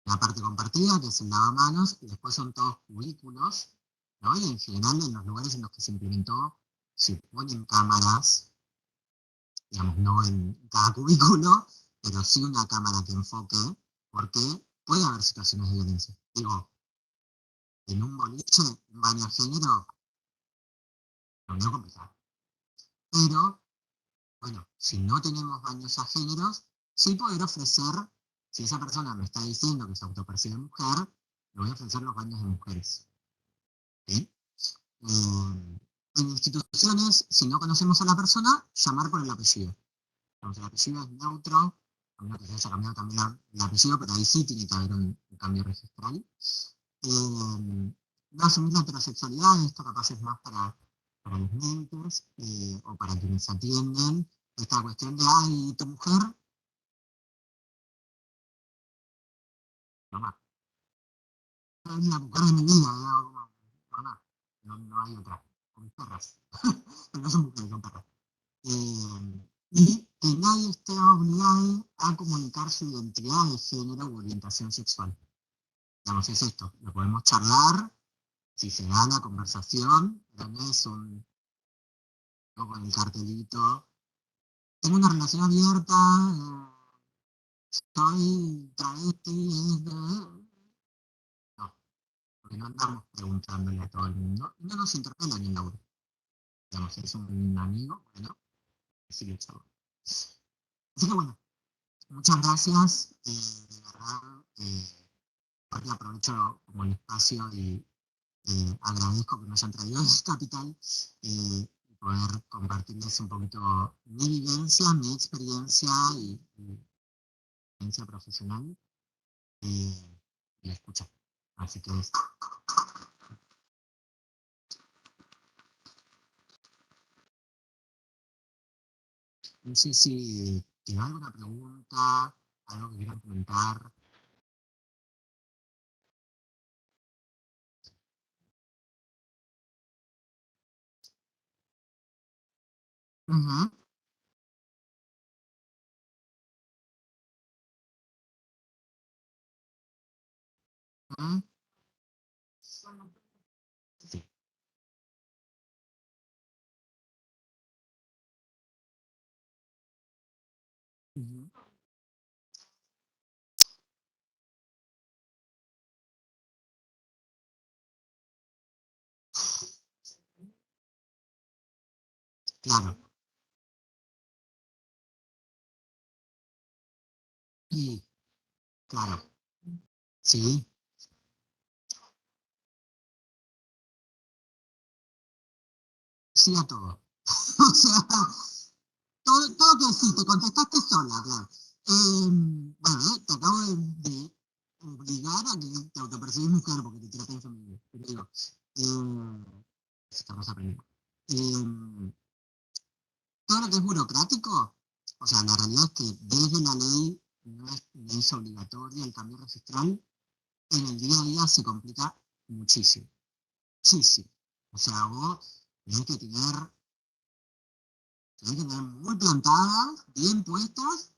la parte compartida, que es el lavamanos, y después son todos cubículos, ¿no? Y en general en los lugares en los que se implementó se ponen cámaras, digamos, no en cada cubículo, pero sí una cámara que enfoque, porque puede haber situaciones de violencia. Digo, en un boliche, un baño a género, lo veo complicado. Pero, bueno, si no tenemos baños a géneros, sí poder ofrecer, si esa persona me está diciendo que se autopercibe mujer, le voy a ofrecer los baños de mujeres. ¿Sí? En instituciones, si no conocemos a la persona, llamar por el apellido. Entonces, el apellido es neutro, a menos que se haya cambiado también el apellido, pero ahí sí tiene que haber un cambio registral. No asumir la heterosexualidad, esto capaz es más para los médicos o para quienes atienden. Esta cuestión de, ay, tu mujer, mamá, es la mujer de mi vida, mamá, no hay otra, con perras, pero no son mujeres, son perras. Y que nadie esté obligado a comunicar su identidad de género o orientación sexual. Digamos, es esto, lo podemos charlar, si se da la conversación, pero no es un, no con el cartelito, tengo una relación abierta, soy travesti, no, porque no andamos preguntándole a todo el mundo, y no nos interpela ni Laura. Digamos, es un amigo, bueno, Así que chao. Así que bueno, muchas gracias. De verdad, porque aprovecho como el espacio y agradezco que me hayan traído este capital y poder compartirles un poquito mi vivencia, mi experiencia y experiencia profesional y la escucha. Así que no sé si tienen alguna pregunta, algo que quieran comentar. Ujú, ujú. Sí. Ujú. Claro, sí, claro, sí, sí a todo. O sea, todo que sí, te contestaste sola, claro. Bueno, te acabo de obligar a que te autopercibís mujer porque te traté en femenino. Pero digo, estamos aprendiendo. Eh, todo lo que es burocrático, o sea, la realidad es que desde la ley no es obligatorio el cambio registral, en el día a día se complica muchísimo, muchísimo. O sea, vos tenés que tener muy plantadas, bien puestas,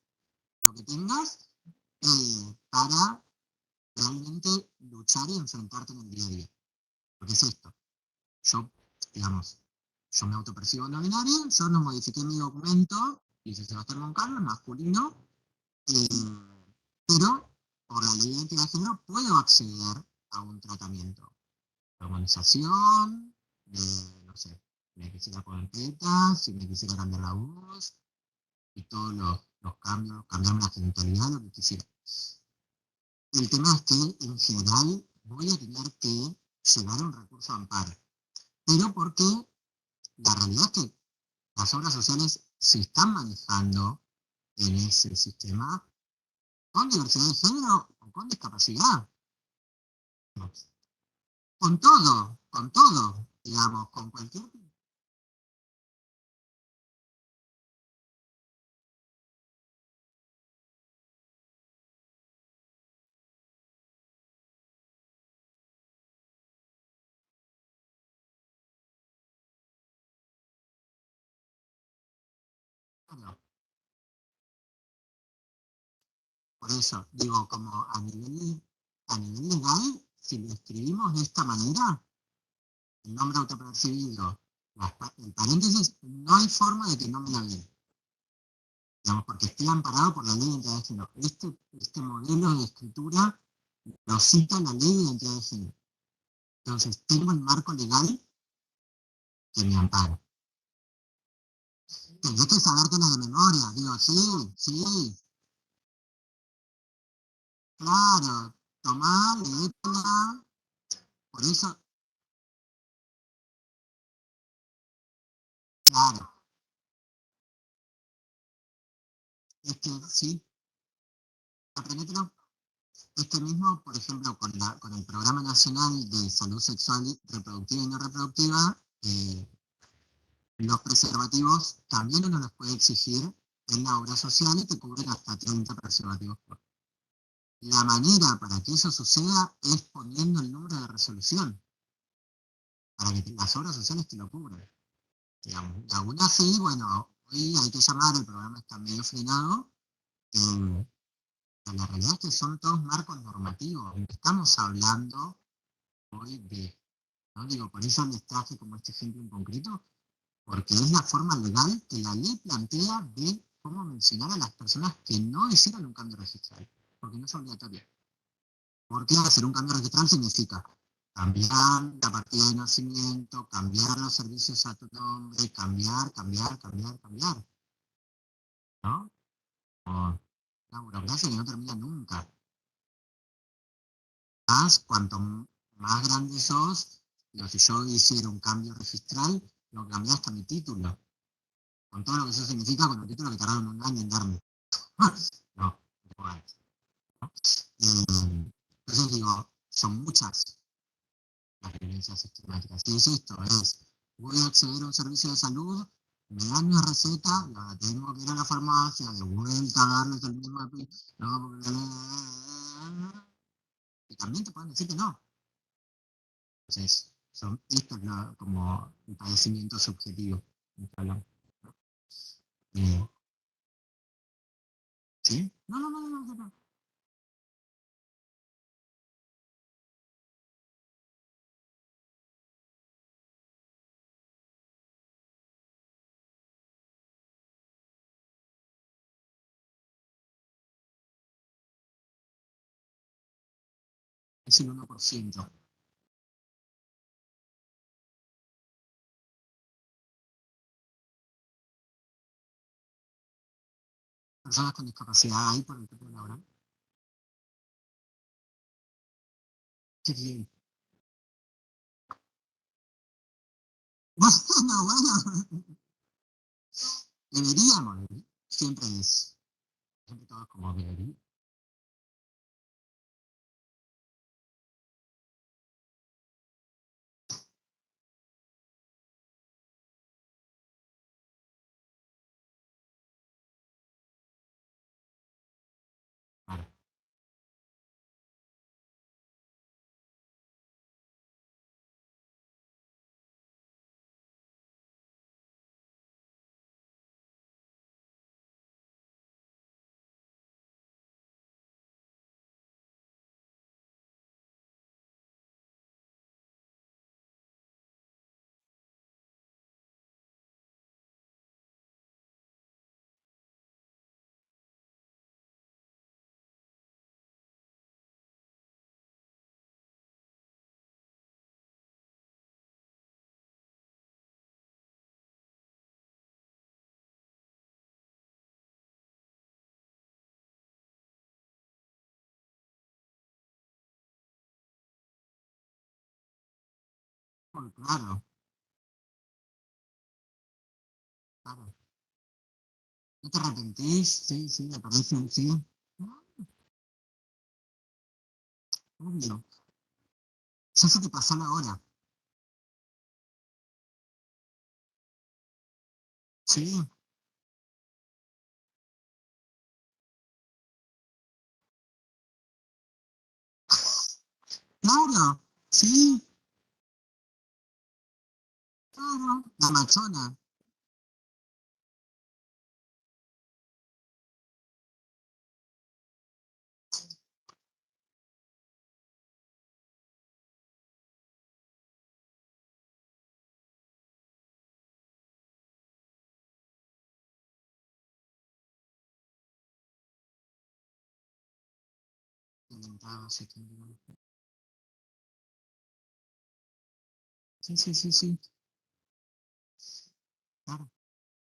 lo que tengas, para realmente luchar y enfrentarte en el día a día. Porque es esto, yo, digamos, yo me autopercibo no binario, yo no modifiqué mi documento, dice Sebastián Moncarlo, masculino, eh, pero por la ley de identidad de género puedo acceder a un tratamiento de hormonización, de, no sé, me quisiera poner tetas, si me quisiera cambiar la voz, y todos los cambios, cambiarme la genitalidad, lo que quisiera. El tema es que en general voy a tener que llevar un recurso de amparo, pero porque la realidad es que las obras sociales se están manejando en ese sistema con diversidad de género o con discapacidad, con todo, digamos, con cualquier... Bueno, por eso, digo, como a nivel legal, si lo escribimos de esta manera, el nombre autopercibido, el paréntesis, no hay forma de que no me la den, digamos, porque esté amparado por la ley de identidad de género. Este modelo de escritura lo cita la ley de identidad de género. Entonces, tengo el marco legal que me ampara. Tendré que sabértelo de memoria, digo, sí, sí, claro, tomá, leétela, por eso, claro, es que sí, aprendetelo. Este mismo, por ejemplo, con el Programa Nacional de Salud Sexual, Reproductiva y No Reproductiva, los preservativos también uno los puede exigir en la obra social y te cubren hasta 30 preservativos por. La manera para que eso suceda es poniendo el número de resolución, para que las obras sociales te lo cubran. Digamos. Y aún así, bueno, hoy hay que llamar, el programa está medio frenado, eh, la realidad es que son todos marcos normativos. Estamos hablando hoy de, ¿no? Digo, por eso les traje como este ejemplo en concreto, porque es la forma legal que la ley plantea de cómo mencionar a las personas que no hicieron un cambio registral, porque no es obligatorio. Porque hacer un cambio registral significa cambiar la partida de nacimiento, cambiar los servicios a tu nombre, cambiar. ¿no? O la burocracia que no termina nunca. Más, cuanto más grande sos, lo que yo hiciera un cambio registral, lo cambié hasta mi título, con todo lo que eso significa, con el título que tardaron un año en darme. No, no antes. Entonces digo, son muchas las violencias sistemáticas. Y es esto, voy a acceder a un servicio de salud, me dan mi receta, la tengo que ir a la farmacia, de vuelta a darles el mismo... No, y también te pueden decir que no. Entonces, esto es como el padecimiento subjetivo. Eh, ¿Sí? No, no, no, no, no, no. Es el 1%. Personas con discapacidad hay por el cupo laboral. Qué bien. Bueno, bueno. Deberíamos, siempre es. Siempre todo es como debería. Claro. Claro, claro. ¿No te arrepentís? Sí, sí, me parece, sí. Obvio. Ya se te pasó la hora. Sí, claro. Sí, claro. La machona. Inventado, sí, sí, sí, sí, sí. Claro.